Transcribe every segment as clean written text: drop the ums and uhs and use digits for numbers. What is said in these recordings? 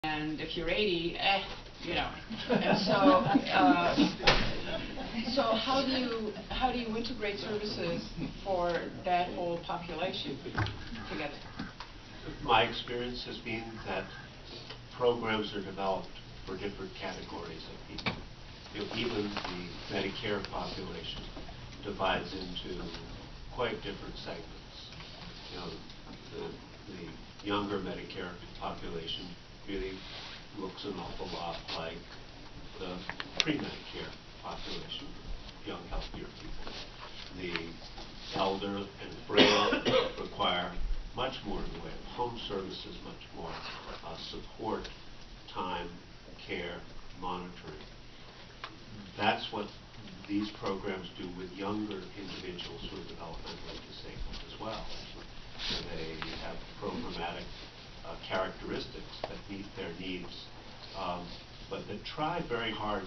and if you're 80, you know. And so how do you integrate services for that whole population together? My experience has been that programs are developed for different categories of people. Even the MaineCare population divides into quite different segments. The younger MaineCare population really looks an awful lot like the pre-MaineCare population, young, healthier people. The elder and frail require much more in the way of home services, much more support, time, care, monitoring. That's what these programs do with younger individuals who are developmentally disabled as well. So they have programmatic characteristics that meet their needs, but that try very hard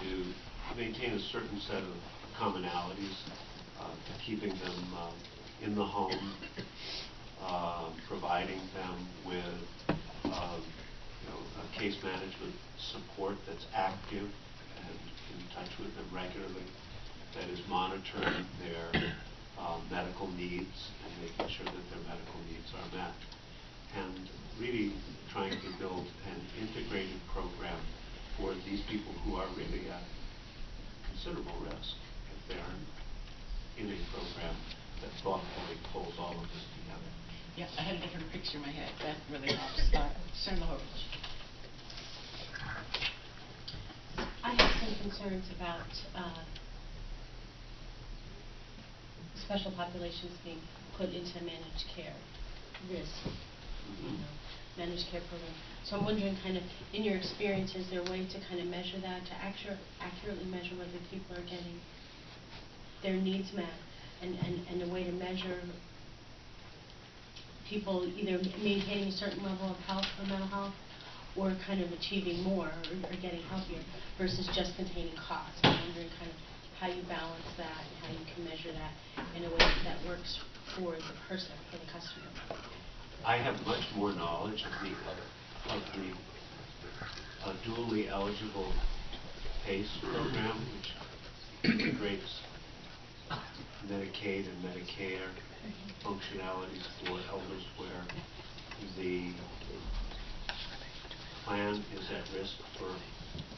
to maintain a certain set of commonalities, keeping them in the home, providing them with case management support that's active and in touch with them regularly, that is monitoring their medical needs and making sure that their medical needs are met, and really trying to build an integrated program for these people who are really at considerable risk if they aren't in a program that thoughtfully pulls all of this together. Yeah, I had a different picture in my head. That really helps. Senator Hovich. I have some concerns about special populations being put into managed care risk, managed care program. So I'm wondering, kind of, in your experience, is there a way to kind of measure that, to accurately measure whether people are getting their needs met, and a way to measure people either maintaining a certain level of health or mental health, or kind of achieving more or getting healthier versus just containing costs? I'm wondering kind of how you balance that and how you can measure that in a way that works for the person, for the customer. I have much more knowledge of the dually eligible PACE program, which integrates Medicaid and MaineCare functionalities for elders where the plan is at risk for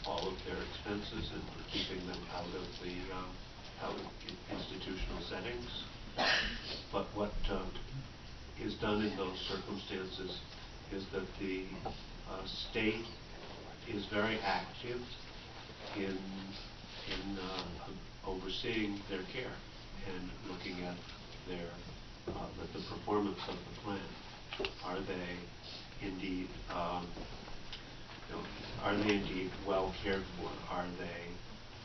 all of their expenses and for keeping them out of institutional settings. But what is done in those circumstances is that the state is very active in overseeing their care and looking at the performance of the plan. Are they indeed well cared for? Are they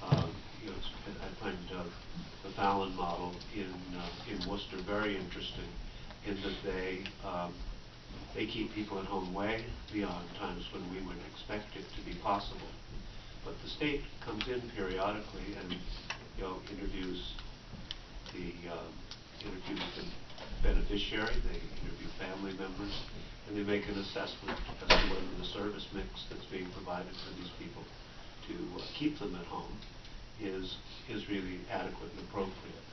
I find the Fallon model in Worcester very interesting, in that they keep people at home way beyond times when we would expect it to be possible. But the state comes in periodically and interviews the beneficiary, they interview family members, and they make an assessment as to whether the service mix that's being provided for these people to keep them at home is really adequate and appropriate.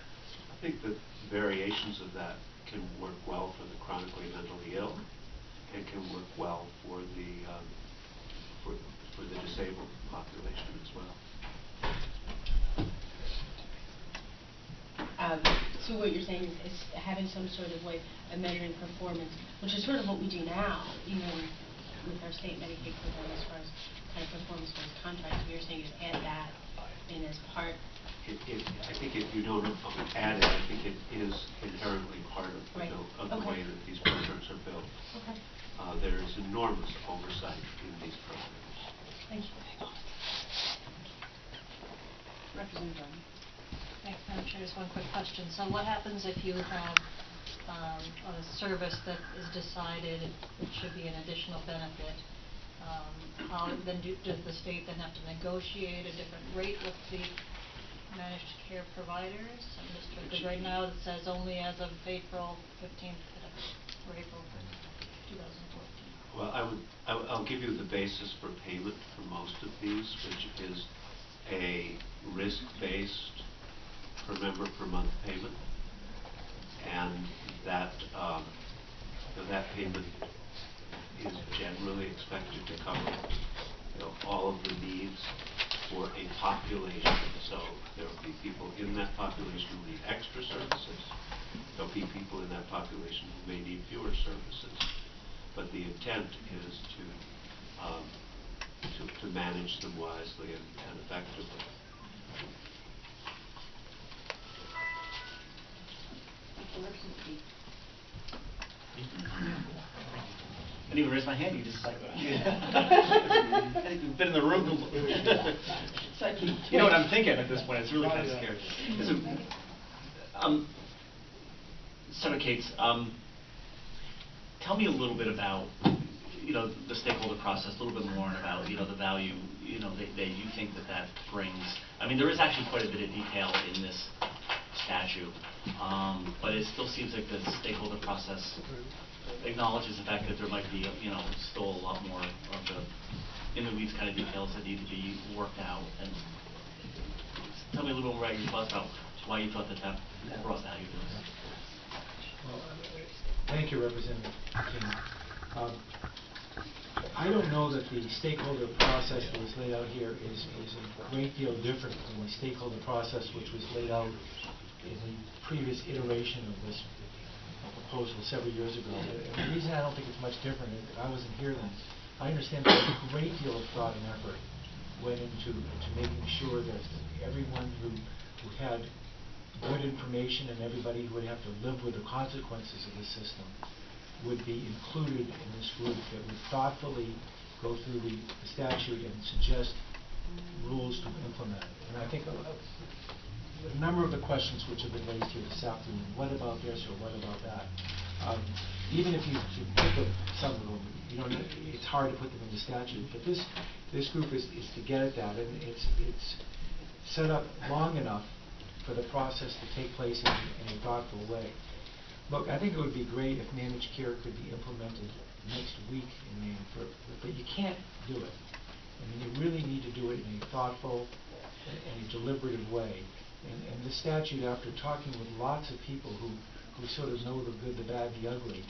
I think that variations of that can work well for the chronically mentally ill and can work well for the disabled population as well. So what you're saying is having some sort of way of measuring performance, which is sort of what we do now, even with our state Medicaid program as far as kind of performance based contracts. You're saying is add that in as part. I think if you don't add it, I think it is inherently part of the way that these programs are built. Okay. There is enormous oversight in these programs. Thank you. Representative Brown. Thanks, Madam Chair. Just one quick question. So what happens if you have a service that is decided it should be an additional benefit? How then does the state then have to negotiate a different rate with the managed care providers? Because right now it says only as of April 15th or April 2014. Well, I'll give you the basis for payment for most of these, which is a risk-based per member per month payment, and that that payment is generally expected to cover all of the needs for a population. So there will be people in that population who need extra services. There'll be people in that population who may need fewer services. But the intent is to manage them wisely and effectively. I didn't even raise my hand. You just like, you've been in the room. You know what I'm thinking at this point. It's really kind of scary. Senator Cates, tell me a little bit about the stakeholder process, a little bit more about the value that you think that brings. I mean, there is actually quite a bit of detail in this statute, but it still seems like the stakeholder process acknowledges the fact that there might be still a lot more of the in the weeds kind of details that need to be worked out. And tell me a little bit more about your thoughts about why you thought that brought value to this. Well, thank you, Representative King. I don't know that the stakeholder process that was laid out here is a great deal different from the stakeholder process which was laid out in the previous iteration of this proposal several years ago. And the reason I don't think it's much different, I wasn't here then, I understand that a great deal of thought and effort went into making sure that everyone who had good information and everybody who would have to live with the consequences of the system would be included in this group that would thoughtfully go through the statute and suggest rules to implement it. And I think a number of the questions which have been raised here this afternoon, what about this or what about that? Even if you pick up some of them, it's hard to put them in the statute, but this group is to get at that, and it's set up long enough for the process to take place in a thoughtful way. Look, I think it would be great if managed care could be implemented next week in Maine, but you can't do it. I mean, you really need to do it in a thoughtful and a deliberative way. And the statute, after talking with lots of people who sort of know the good, the bad, the ugly,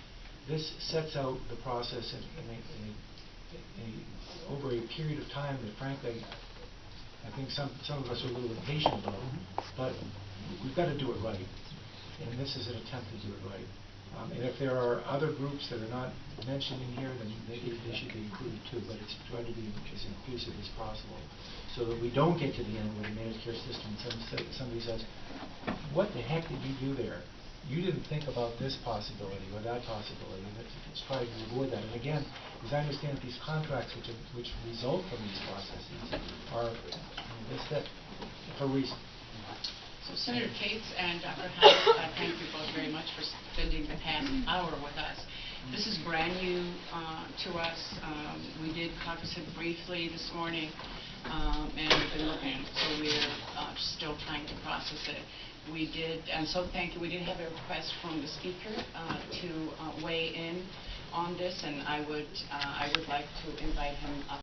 this sets out the process over a period of time that, frankly, I think some of us are a little impatient about, but we've got to do it right. And this is an attempt to do it right. And if there are other groups that are not mentioned in here, then maybe they should be included too, but it's tried to be as inclusive as possible so that we don't get to the end with a managed care system and somebody says, what the heck did you do there? You didn't think about this possibility or that possibility. And it's trying to avoid that. And again, as I understand it, these contracts which result from these processes are for a reason. So Senator Cates and Dr. House, I thank you both very much for spending the past hour with us. This is brand new to us. We did talk to him briefly this morning, and we've been looking at it, so we're still trying to process it. We did, and so thank you. We did have a request from the speaker to weigh in on this, and I would like to invite him up